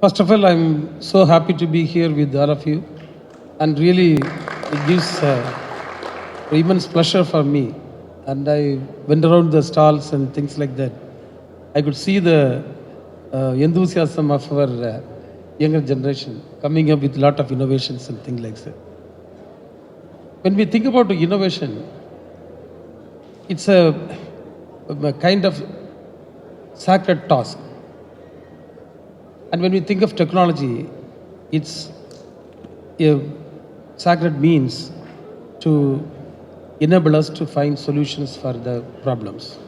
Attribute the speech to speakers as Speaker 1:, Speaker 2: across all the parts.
Speaker 1: First of all, I'm so happy to be here with all of you, and really it gives immense pleasure for me. And I went around the stalls and things like that. I could see the enthusiasm of our younger generation coming up with a lot of innovations and things like that. When we think about innovation, it's a kind of sacred task. And when we think of technology, it's a sacred means to enable us to find solutions for the problems.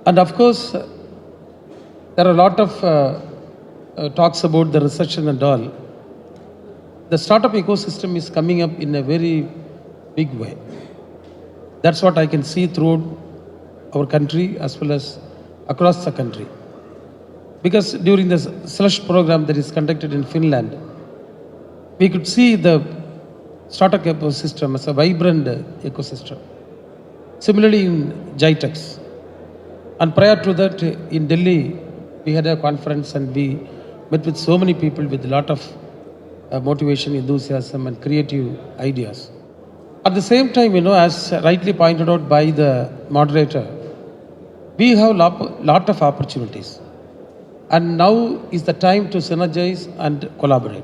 Speaker 1: And of course, there are a lot of talks about the recession and all. The startup ecosystem is coming up in a very big way. That's what I can see throughout our country as well as across the country. Because during the slush program that is conducted in Finland, we could see the startup ecosystem as a vibrant ecosystem. Similarly in GITEX. And prior to that, in Delhi, we had a conference and we met with so many people with a lot of motivation, enthusiasm and creative ideas. At the same time, as rightly pointed out by the moderator, we have lot of opportunities. And now is the time to synergize and collaborate.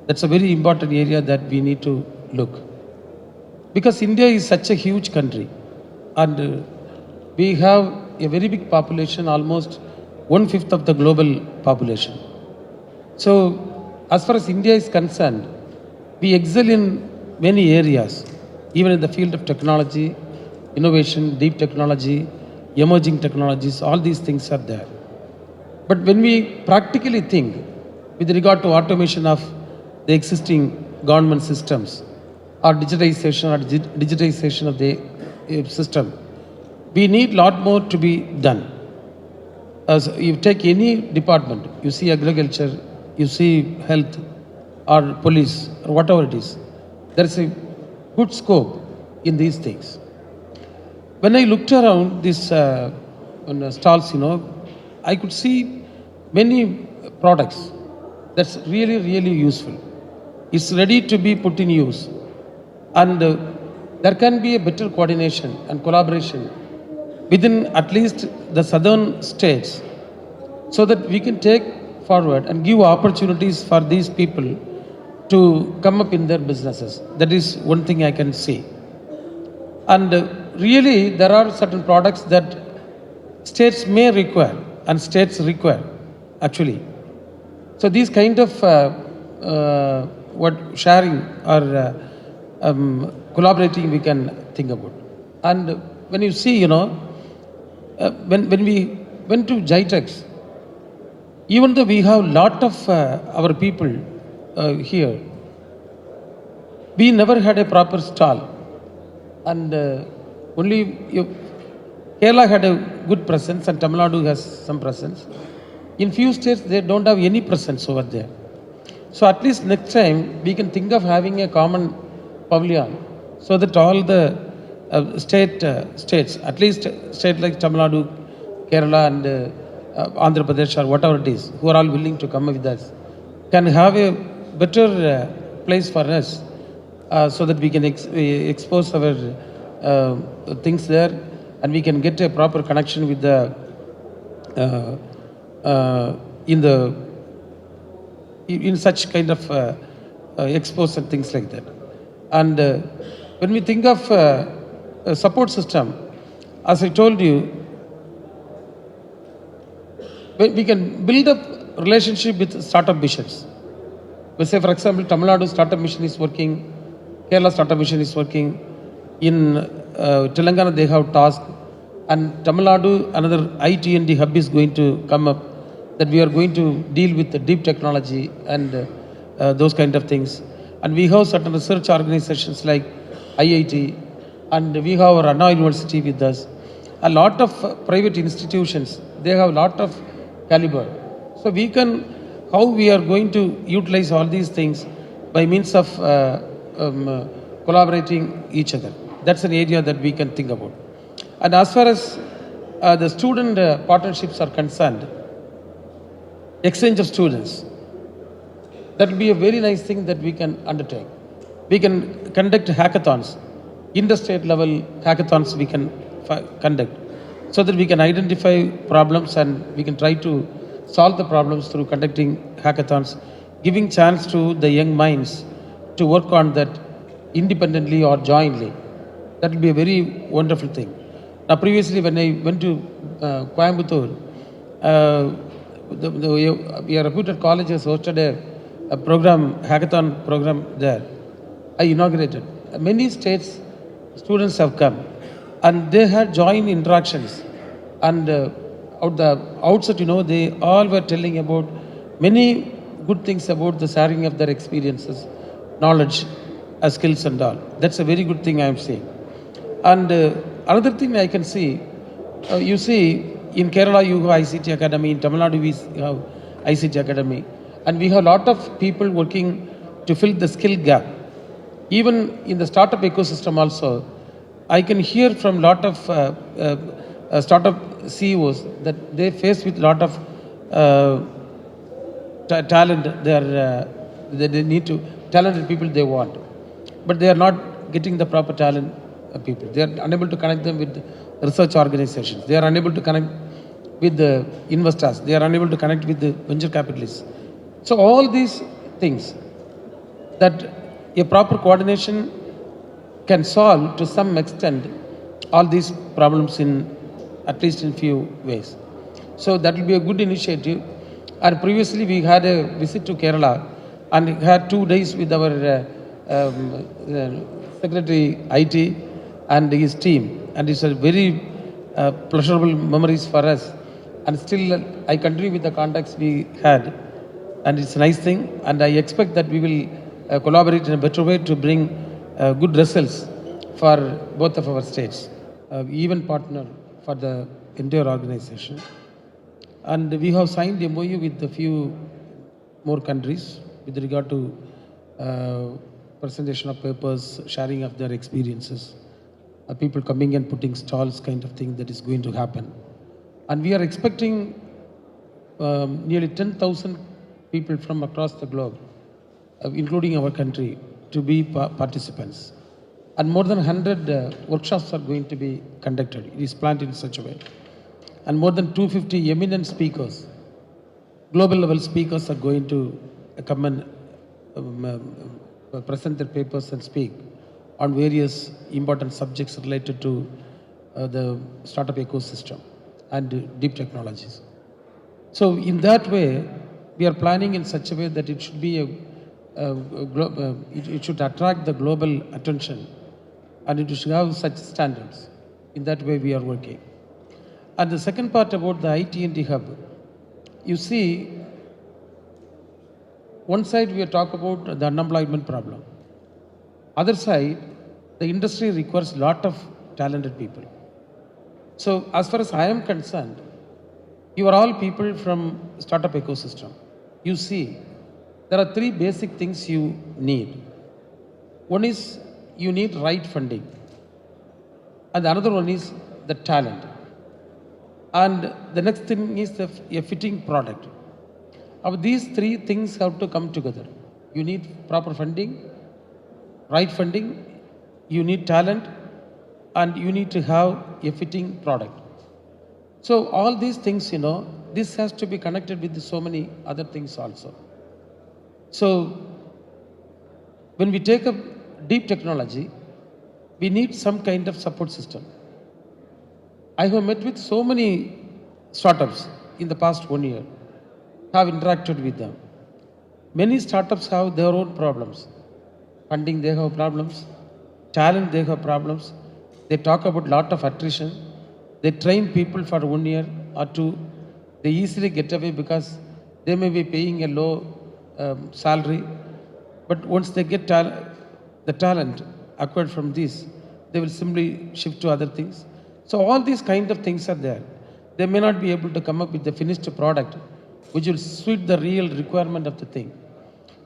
Speaker 1: That's a very important area that we need to look. Because India is such a huge country and we have a very big population, almost 1/5 of the global population. So as far as India is concerned, we excel in many areas, even in the field of technology, innovation, deep technology, emerging technologies, all these things are there. But when we practically think with regard to automation of the existing government systems or digitization of the system, we need a lot more to be done. As you take any department, you see agriculture, you see health or police or whatever it is, there is a good scope in these things. When I looked around these stalls, I could see many products that's really, really useful. It's ready to be put in use. And there can be a better coordination and collaboration within at least the southern states so that we can take forward and give opportunities for these people to come up in their businesses. That is one thing I can see. And really, there are certain products that states may require and states require, actually. So these kind of sharing or collaborating we can think about. And when you see, when we went to GITEX, even though we have lot of our people here, we never had a proper stall. And only Kerala had a good presence and Tamil Nadu has some presence. In few states, they don't have any presence over there. So at least next time, we can think of having a common pavilion so that all the states, at least state like Tamil Nadu, Kerala and Andhra Pradesh or whatever it is, who are all willing to come with us, can have a better place for us so that we can expose our things there and we can get a proper connection with the in such kind of expos and things like that. And when we think of a support system, as I told you, we can build up relationship with startup missions. We say, for example, Tamil Nadu startup mission is working, Kerala startup mission is working, in Telangana they have task, and Tamil Nadu another IT&D hub is going to come up, that we are going to deal with the deep technology and those kind of things. And we have certain research organizations like IIT, and we have our Anna University with us. A lot of private institutions, they have a lot of caliber. So we can, how we are going to utilize all these things by means of collaborating each other. That's an area that we can think about. And as far as the student partnerships are concerned, exchange of students. That will be a very nice thing that we can undertake. We can conduct hackathons, interstate level hackathons we can conduct, so that we can identify problems and we can try to solve the problems through conducting hackathons, giving chance to the young minds to work on that independently or jointly. That will be a very wonderful thing. Now, previously when I went to Coimbatore, a reputed college has hosted a program, hackathon program there. I inaugurated. Many states students have come and they had joint interactions. And out the outset, they all were telling about many good things about the sharing of their experiences, knowledge, skills and all. That's a very good thing I am saying. And another thing I can see, you see, in Kerala you have ICT Academy, in Tamil Nadu we have ICT Academy, and we have a lot of people working to fill the skill gap. Even in the startup ecosystem also, I can hear from a lot of startup CEOs that they face with a lot of talent. They need to talented people they want, but they are not getting the proper talent people. They are unable to connect them with research organizations. They are unable to connect with the investors. They are unable to connect with the venture capitalists. So all these things that a proper coordination can solve to some extent all these problems in at least in few ways. So that will be a good initiative. And previously we had a visit to Kerala and had 2 days with our Secretary IT and his team, and it's a very pleasurable memories for us. And still I continue with the contacts we had, and it's a nice thing, and I expect that we will collaborate in a better way to bring good results for both of our states. Even partner for the entire organization. And we have signed MOU with a few more countries with regard to presentation of papers, sharing of their experiences, people coming and putting stalls kind of thing that is going to happen. And we are expecting nearly 10,000 people from across the globe, including our country, to be participants. And more than 100 workshops are going to be conducted. It is planned in such a way. And more than 250 eminent speakers, global level speakers, are going to come and present their papers and speak on various important subjects related to the startup ecosystem and deep technologies. So in that way, we are planning in such a way that it should be it should attract the global attention, and it should have such standards. In that way we are working. And the second part about the IT&T hub, you see, one side we are talking about the unemployment problem. Other side, the industry requires a lot of talented people. So as far as I am concerned, you are all people from startup ecosystem. You see, there are 3 basic things you need. One is you need right funding, and the another one is the talent, and the next thing is a fitting product. Of these 3 things have to come together. You need proper funding, right funding, you need talent, and you need to have a fitting product. So all these things, this has to be connected with so many other things also. So when we take up deep technology, we need some kind of support system. I have met with so many startups in the past 1 year, have interacted with them. Many startups have their own problems. Funding, they have problems. Talent, they have problems. They talk about lot of attrition. They train people for 1 year or 2. They easily get away because they may be paying a low salary. But once they get the talent acquired from this, they will simply shift to other things. So all these kind of things are there. They may not be able to come up with the finished product which will suit the real requirement of the thing.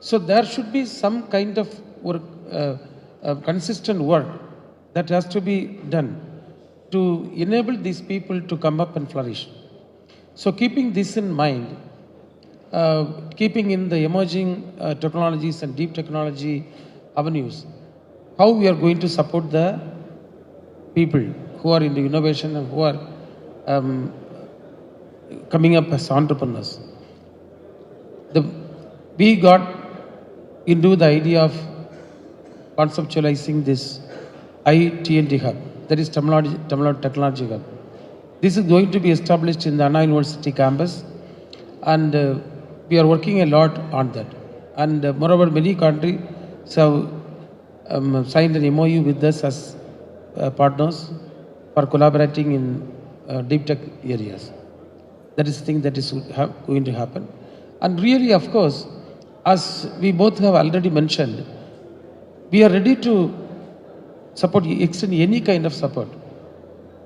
Speaker 1: So there should be some kind of work, consistent work that has to be done to enable these people to come up and flourish. So keeping this in mind, keeping in the emerging technologies and deep technology avenues, how we are going to support the people who are in the innovation and who are um, coming up as entrepreneurs. We got into the idea of conceptualizing this ITNT hub, that is Tamil Nadu Technology Hub. This is going to be established in the Anna University campus, and we are working a lot on that. And moreover, many countries have signed an MOU with us as partners for collaborating in deep tech areas. That is the thing that is going to happen. And really, of course, as we both have already mentioned, we are ready to support, extend any kind of support.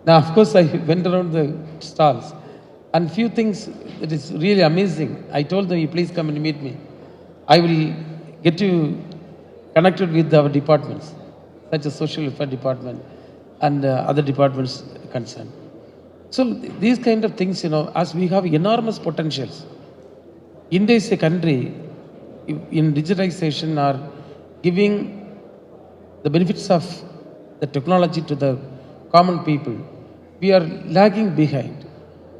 Speaker 1: Now, of course, I went around the stalls and few things that is really amazing. I told them, please come and meet me. I will get you connected with our departments, such as social welfare department and other departments concerned. So these kind of things, as we have enormous potentials. India is a country in digitization are giving the benefits of the technology to the common people. We are lagging behind,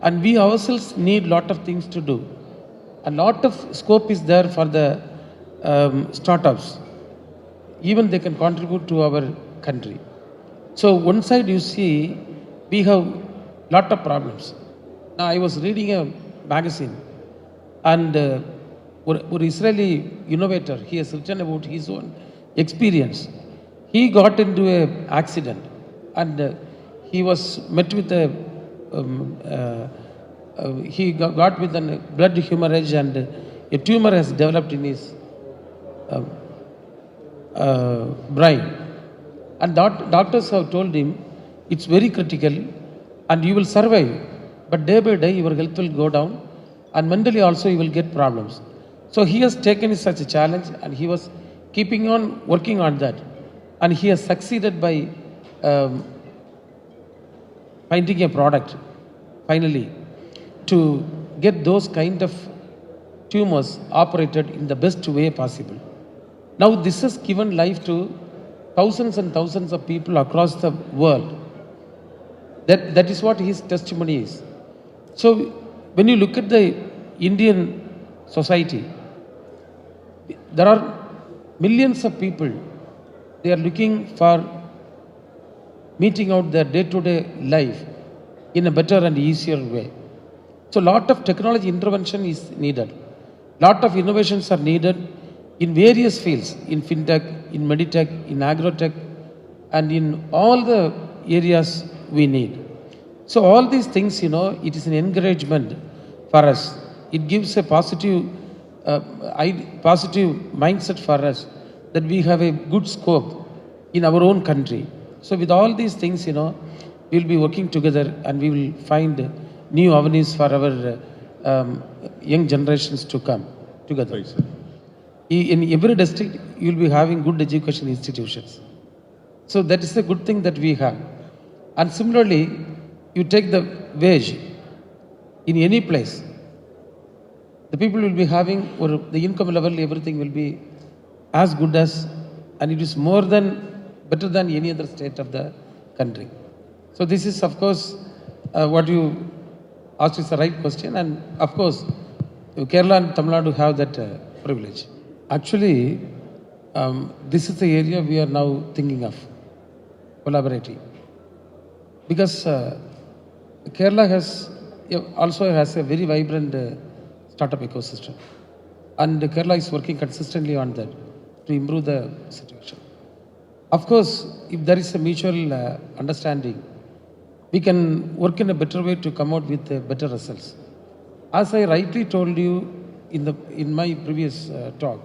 Speaker 1: and we ourselves need lot of things to do. A lot of scope is there for the startups. Even they can contribute to our country. So one side you see, we have lot of problems. Now I was reading a magazine, and one Israeli innovator, he has written about his own experience. He got into an accident, and he was met with a he got with a blood hemorrhage, and a tumor has developed in his brain. And doctors have told him it's very critical and you will survive, but day by day your health will go down, and mentally also you will get problems. So he has taken such a challenge, and he was keeping on working on that, and he has succeeded by finding a product finally to get those kind of tumors operated in the best way possible. Now this has given life to thousands and thousands of people across the world. That is what his testimony is. So when you look at the Indian society, there are millions of people, they are looking for meeting out their day-to-day life in a better and easier way. So lot of technology intervention is needed. Lot of innovations are needed in various fields, in fintech, in meditech, in agrotech, and in all the areas we need. So all these things, it is an encouragement for us. It gives a positive mindset for us that we have a good scope in our own country. So with all these things, we'll be working together, and we will find new avenues for our young generations to come together.
Speaker 2: Right, sir.
Speaker 1: In every district, you'll be having good education institutions. So that is a good thing that we have. And similarly, you take the wage in any place, the people will be having, or the income level, everything will be as good as, and it is more than, better than any other state of the country. So this is, of course, what you asked is the right question, and of course, Kerala and Tamil Nadu have that privilege. Actually, this is the area we are now thinking of collaborating, because Kerala also has a very vibrant startup ecosystem, and Kerala is working consistently on that to improve the situation. Of course, if there is a mutual understanding, we can work in a better way to come out with better results. As I rightly told you in my previous talk,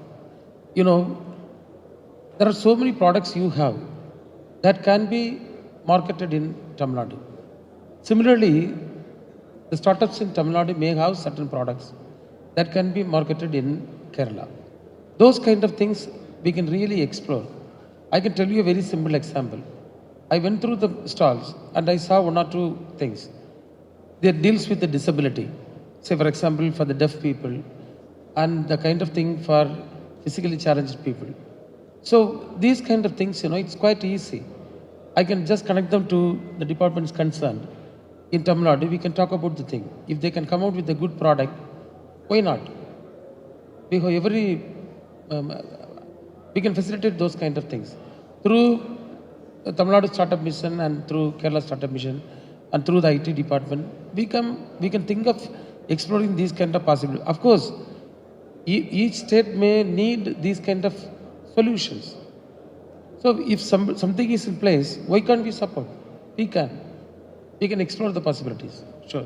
Speaker 1: there are so many products you have that can be marketed in Tamil Nadu. Similarly, the startups in Tamil Nadu may have certain products that can be marketed in Kerala. Those kind of things we can really explore. I can tell you a very simple example. I went through the stalls and I saw one or two things. They deals with the disability. Say, for example, for the deaf people, and the kind of thing for physically challenged people. So these kind of things, it's quite easy. I can just connect them to the departments concerned. In Tamil Nadu, we can talk about the thing. If they can come out with a good product, why not? Because we can facilitate those kind of things through the Tamil Nadu Startup Mission and through Kerala Startup Mission and through the IT department. We can think of exploring these kind of possibilities. Of course, each state may need these kind of solutions. So if something is in place, why can't we support? We can. We can explore the possibilities. Sure.